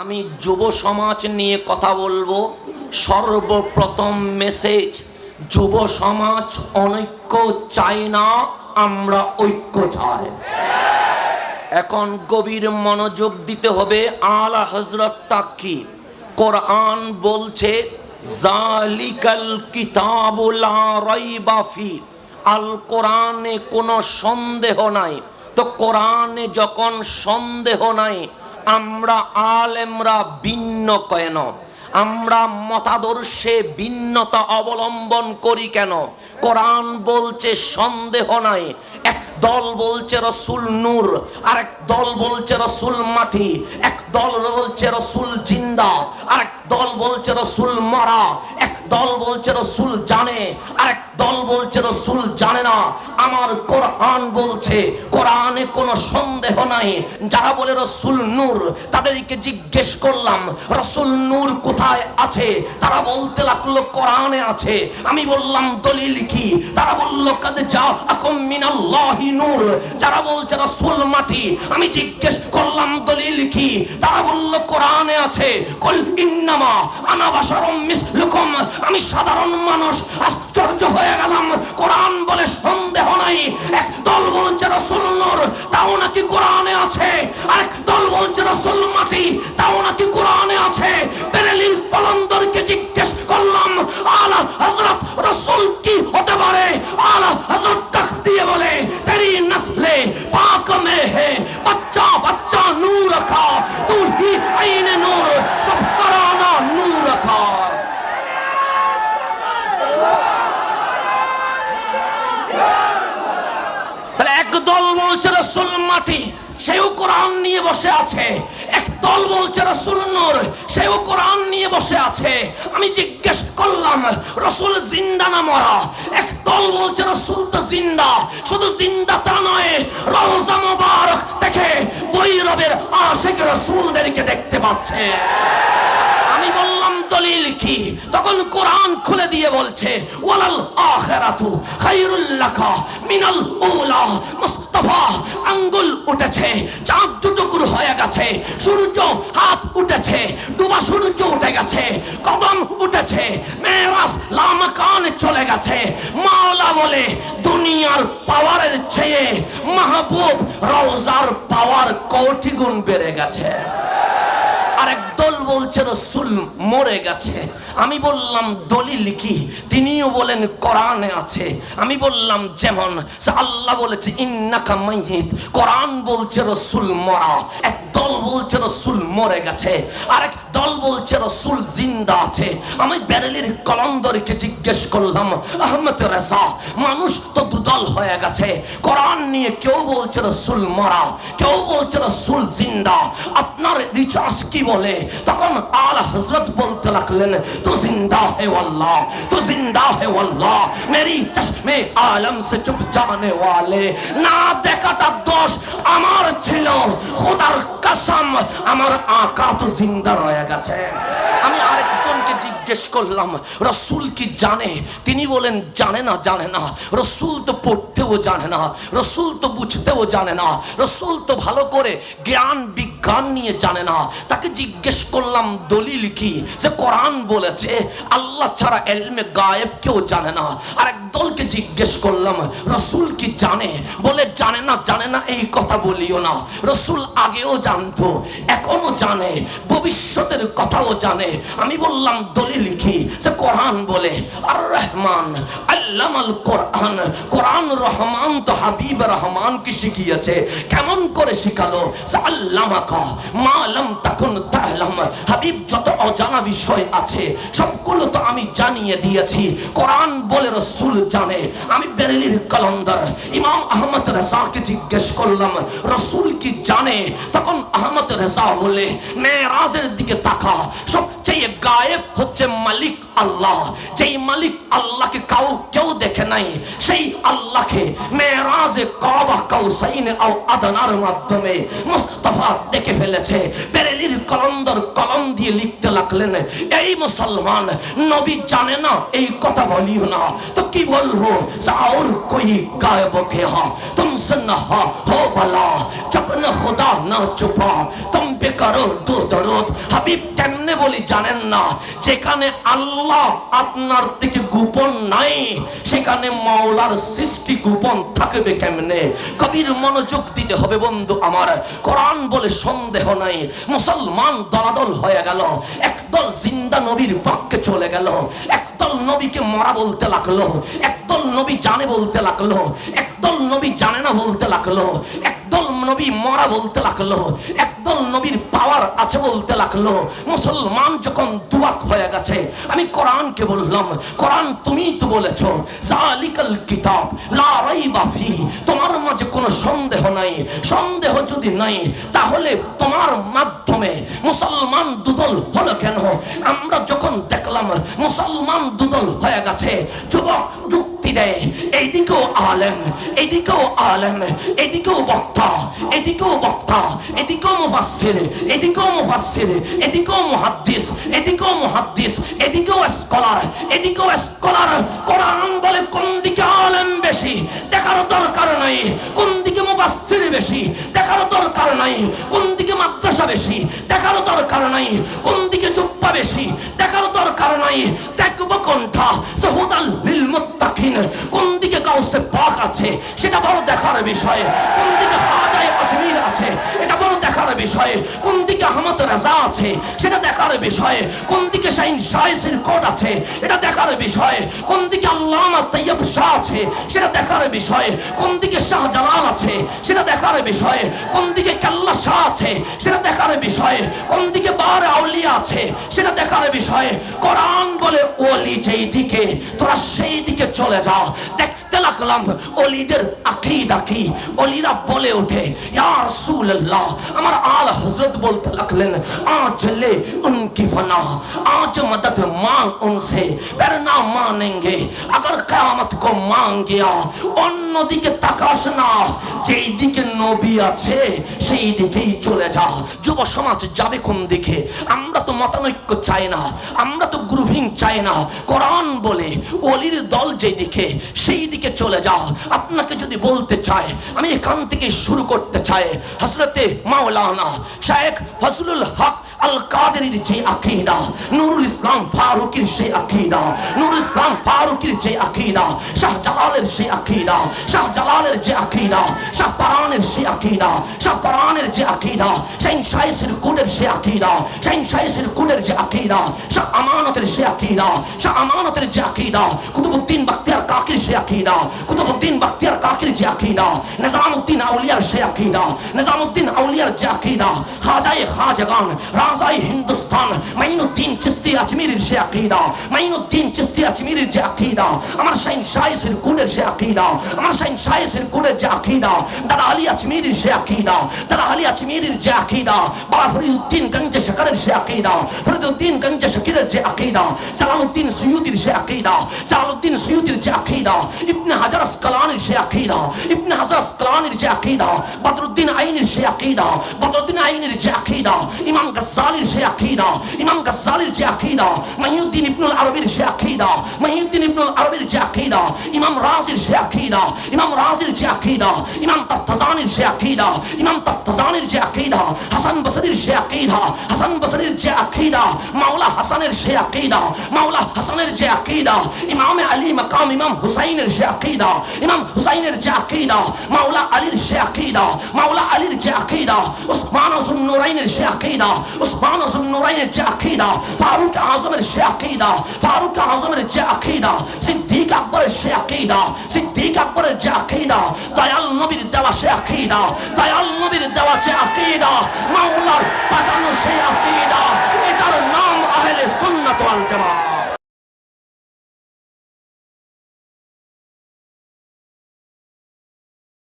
আমি যুব সমাজ নিয়ে কথা বলবো। সর্বপ্রথম মেসেজ, যুব সমাজ অনৈক্য চায় না, আমরা ঐক্য চাই। এখন গভীর মনোযোগ দিতে হবে। আলা হযরত তাকি কোরআন বলছে জালিকাল কিতাবু লা রাইবা ফি, আল কোরআনে কোনো সন্দেহ নাই। তো কোরআনে যখন সন্দেহ নাই, আমরা আলেমরা ভিন্ন কেন? আমরা মতাদর্শে ভিন্নতা অবলম্বন করি কেন? কোরআন বলছে সন্দেহ নাই। এক দল বলছে রসুল নূর, আরেক দল বলছে রসুল মাটি, এক দল বলছে রসুল জিন্দা, আরেক দল বলছে রসুল মরা, এক দল বলছে রসুল জানে, আরেক দল বলছে রসুল জানে না। আমার কোরআন বলছে কোরআনে কোনো সন্দেহ নাই। যারা বলে রসুল নূর, তাদেরকে জিজ্ঞেস করলাম রসুল নূর কোথায় আছে? তারা বলতে লাগলো কোরআনে আছে। আমি বললাম দলিল কি? তারা বলল কাদ জাআকুম মিনাল্লাহি নূর। যারা বলছে রসুল মাটি, আমি জিজ্ঞেস করলাম দলিল কি? তারা বলল কোরআনে আছে। কুল ইন্নামা আনা বাশারুম মিসলুকুম, আমি সাধারণ মানুষ। আশ্চর্য হয়ে গেলাম, কোরআন বলে সন্দেহ নাই। এক দল বলছে রসুল নূর, তাও নাকি কোরআনে আছে। আরেক দল বলছে রসুল মাটি, তাও নাকি কোরআনে আছে। বেরেলির কলন্দরকে জিজ্ঞেস করলাম আলা হযরত রসুল কি হতে পারে? আলা হযরত তাক দিয়ে বলে তেরি নসলে পাক মে হে বচ্চা বচ্চা নূর রখা, তু হি আইনে নূর সব করানা নূর রখা। তাহলে এক দল বলছে রসুল মাটি, সেও কোরআন নিয়ে বসে আছে। এক দল বলছে রসুল নূর, সেও কোরআন নিয়ে বসে আছে। আমি জিজ্ঞেস করলাম রসুল জিন্দা না মরা? এক দল বলছে রসুল তো জিন্দা। শুধু জিন্দা তা নয়, রওজা মুবারক দেখে বৈরবের আশিক রসুলদেরকে দেখতে পাচ্ছে। আমি বললাম দলিল কি? তখন কোরআন খুলে দিয়ে বলছে ওয়ালাল আখিরাতু খায়রুল লাকা মিনাল উলা। মুস্তাফা আঙ্গুল উঠেছে, চাঁদ দুটুকরো হয়ে গেছে, সূর্য হাত উঠেছে, ডুবা সূর্য উঠে গেছে, কদম উঠেছে, মেরাজ লামাকান চলে গেছে। মাওলা বলে দুনিয়ার পাওয়ারের চেয়ে মাহবুব রওজার পাওয়ার কোটি গুণ বেড়ে গেছে। আরেক দল বলছে রসুল মরে গেছে। আমি বললাম দলিল কি? তিনিও বলেন কোরআনে আছে। আমি বললাম যেমন আল্লাহ বলেছে ইন্নাকা মাইয়িত, কোরআন বলছে রসুল মরা। এক দল বলছে রসুল মরে গেছে, আরেক দল বলছে রসুল জিন্দা আছে। আমি বেরেলির কলন্দরকে জিজ্ঞেস করলাম আহমদ রেজা, মানুষ তো দুদল হয়ে গেছে। কোরআন নিয়ে কেউ বলছে রসুল মরা, কেউ বলছে রসুল জিন্দা, আপনার রিচার্জ কি বলে? তখন আলা হযরত বলতে লাগলেন তু জিন্দা হে আল্লাহ, তু জিন্দা হে আল্লাহ, মেরি চশমে আলম সে চুপ জানে ওয়ালে। না দেখাটা দোষ আমার ছিল, খোদার কসম আমার আকা তো জিন্দা রয়ে গেছে। আমি আরেকজনকে জিজ্ঞেস করলাম রসুল কি জানে? তিনি বলেন জানে না, জানে না। রসুল তো পড়তেও জানে না, রসুল তো বুঝতেও জানে না, রসুল তো ভালো করে জ্ঞান বিজ্ঞান নিয়ে জানে না। তাকে জিজ্ঞেস করলাম দলিল কি? সে কোরআন বলেছে আল্লাহ ছাড়া ইলমে গায়েব কেউ জানে না। আর এক দলকে জিজ্ঞেস করলাম রসুল কি জানে? বলে জানে না, জানে না এই কথা বলিও না। রসুল আগেও জানতো, এখনো জানে, ভবিষ্যতের কথাও জানে। আমি বললাম দলিল কি? সে কোরআন বলে আর রহমান আল্লামাল কোরআন, কোরআন রহমান তো হাবিব রহমানকে শিখিয়েছে। কেমন করে শিখালো? সে আল্লামাকা মা লাম তাকুন তা'লাম, হাবিব যত অজানা বিষয় আছে সবগুলো তো আমি জানিয়ে দিয়েছি। কোরআন বলে রসুল জানে। আমি বেরেলির কলন্দর ইমাম আহমদ রেজাকে জিজ্ঞেস করলাম রসুল কি জানে? তখন আহমদ রেজা বলে মেরাজের দিকে তাকা, সব সবচেয়ে গায়েব হচ্ছে মালিক আল্লাহ। যেই মালিক আল্লাহকে কেউ দেখে নাই, সেই আল্লাহকে মেরাজে কাবা কাউসাইনে আও আদনার মাধ্যমে মুস্তাফা দেখে ফেলেছে। বেরেলির কলন্দর কলম দিয়ে লিখতে লাগলেন, এই মুসলমান নবী জানে না এই কথা বলিও না, তো কি বলবো? और कोई गायब के हाँ तुमसे न हो भला जब न खुदा न छुपा तुम पे करो दो दरूद। হাবিব কেমনে বলি জানেন না? যেখানে আল্লাহ আপনার থেকে গোপন নাই, সেখানে মাওলার সৃষ্টি গোপন থাকবে কেমনে? কবির মনোযোগ দিতে হবে বন্ধু আমার। কোরআন বলে সন্দেহ নাই। মুসলমান দলাদল হয়ে গেল, একদল জিন্দা নবীর পক্ষে চলে গেল, একদল নবীকে মরা বলতে লাগলো, একদল নবী জানে বলতে লাগলো, একদল নবী জানে না বলতে লাগলো, একদল নবী মরা বলতে লাগলো, একদল নবীর পাওয়ার আছে বলতে লাগলো। মুসলমান যখন দুয়াক হয়ে গেছে, আমি কোরআনকে বললাম, কোরআন তুমি তো বলেছো জালিকাল কিতাব লা রাইবা ফি, তোমার মাঝে কোনো সন্দেহ নাই। সন্দেহ যদি নাই, তাহলে তোমার মাধ্যমে মুসলমান দুদল হলো কেন? আমরা যখন দেখলাম মুসলমান দুদল হয়ে গেছে, যুবক যুক্তি দেয়, এইদিকেও আলেম, এইদিকেও আলেম, এদিকেও বক্তা, এদিকেও বক্তা, এদিকেও মুফাসসির, এদিকেও মুফাসসির, এদিকেও মুহাদ্দিস, এদিকেও মুহাদ্দিস, এদিকেও স্কলার, এদিকেও স্কলার। কোরআন বলে কোন দিকে আলেম বেশি দেখার দরকার নাই, কোন দিকে মুফাসসির বেশি দেখার দরকার নাই, কোন দিকে মাদ্রাসা বেশি দেখার দরকার নাই, কোন দিকে জুব্বা বেশি দেখার দরকার নাই। দেখবো কোনটা সুহুদাল লিল মুত্তাকিন, কোন দিকে গাউসে পাক আছে সেটা বড় দেখার বিষয়, কোন দিকে হাজায়ে আজমির আছে এটা বড় দেখার বিষয়, কোন দিকে আহমদ রাজা আছে সেটা দেখার বিষয়, কোন দিকে শাইন শাইসির কোড আছে এটা দেখার বিষয়, কোন দিকে আল্লামা তাইয়্যিব শাহ আছে সেটা দেখার বিষয়, কোন দিকে শাহজালাল আছে সেটা দেখার বিষয়, কোন দিকে কাল্লা শাহ আছে সেটা দেখার বিষয়, কোন দিকে বার আউলিয়া আছে সেটা দেখার বিষয়। কোরআন বলে ওলি যেই দিকে তোরা সেই দিকে চলে যা। দেখতে লাগলাম ওলিদের আকীদা কি। ওলিরা বলে ওঠে ইয়া রাসূলুল্লাহ, আমার আলা হযরত বলতে লাগলেন আজ লে উনকি ফনা, আজ মদদ মাंग उनसे पर ना मानेंगे अगर क़यामत को मांग गया। অন্যদিকে তাকাস না, যেই দিকে নবী আছে সেই দিকেই চলে যা। যুব সমাজ যাবে কোন দিকে? আমরা তো মতানৈক্য চাই না, আমরা তো গ্রুপিং চাই না। কোরআন বলে ওলির দল যেই দিকে সেই দিকে চলে যা। আপনাকে যদি বলতে চাই, আমি এখান থেকে শুরু করতে চাই। হযরতে মাওলানা শেখ ফজলুল হক আল কাদেরীর যে আকীদা, নুরুল ইসলাম ফারুকীর সেই আকীদা, নুরুল ইসলাম ফারুকীর যে আকীদা, শাহজালালের সেই আকীদা, শাহজালালের যে আকীদা, শাহপরানের সেই আকীদা, শাহপরানের যে আকীদা, শাইন শাইসির কুটের সেই আকীদা, শাইন শাইসির কুটের যে আকীদা, শাহ আমানতের সেই আকীদা, শাহ আমানতের যে আকীদা, কুতুবউদ্দিন বখতিয়ার কাকির সেই আকীদা, কুতুবউদ্দিন বখতিয়ার কাকির যে আকীদা, নিজামউদ্দিন আউলিয়ার সেই আকীদা, নিজামউদ্দিন আউলিয়ার যে আকীদা, খাজায়ে খাজাগান রাজাই হিন্দুস্তান মাইনুদ্দিন চিশতি আজমিরের সে আকীদা, মাইনুদ্দিন চিশতি আজমিরের যে আকীদা, আমার শাইন শাইসির কুটের সে আকীদা, আমার শাইন শাইসির কুটের যে আকীদা, দাদা আলী আজমিরের সে আকীদা, দাদা আলী আজমিরের যে আকীদা, বাবা ফরিদউদ্দিন গঞ্জ শকরের সে আকীদা, ফরিদউদ্দিন গঞ্জ শকরের যে আকীদা, জালালউদ্দিন সুয়ুতির সে আকীদা, জালালউদ্দিন সুয়ুতির যে আকীদা, ইবনে হাজার আসকালানির সে আকীদা, ইবনে হাজার আসকালানির যে আকীদা, বদরুদ্দিন আইনির সে আকীদা, বদরুদ্দিন আইনির যে আকীদা, ইমাম গাজ্জালির সে আকীদা, ইমাম গাজ্জালির যে আকীদা, মাইনুদ্দিন ইবনুল আরবির সে আকীদা, মাইনুদ্দিন ইবনুল আরবির যে আকীদা, ইমাম রাজির সে আকীদা, ইমাম রাজির যে আকীদা, ইমাম তাফতাজানির সে আকীদা, ইমাম তাফতাজানির যে আকীদা, হাসান বসরির সে আকীদা, হাসান বসরির যে আকীদা, মাওলা হাসানের সে আকীদা, মাওলা হাসানের যে আকীদা, ইমাম আলী মাকাম ইমাম হুসাইনের সে আকীদা, ইমাম হুসাইনের যে আকীদা, মাওলা আলীর সে আকীদা, মাওলা আলীর যে আকীদা, উসমান যুন্নুরাইনের সে আকীদা, উসমান যুন্নুরাইনের যে আকীদা, ফারুক আযমের সে আকীদা, ফারুক আযমের যে আকীদা, সিদ্দিক আকবরের সে আকীদা, সিদ্দিক আকবরের যে আকীদা, দয়াল নবীর দেওয়া সে আকীদা, দয়াল নবীর দেওয়া যে আকীদা, মাওলার পাঠানো সে আকীদা।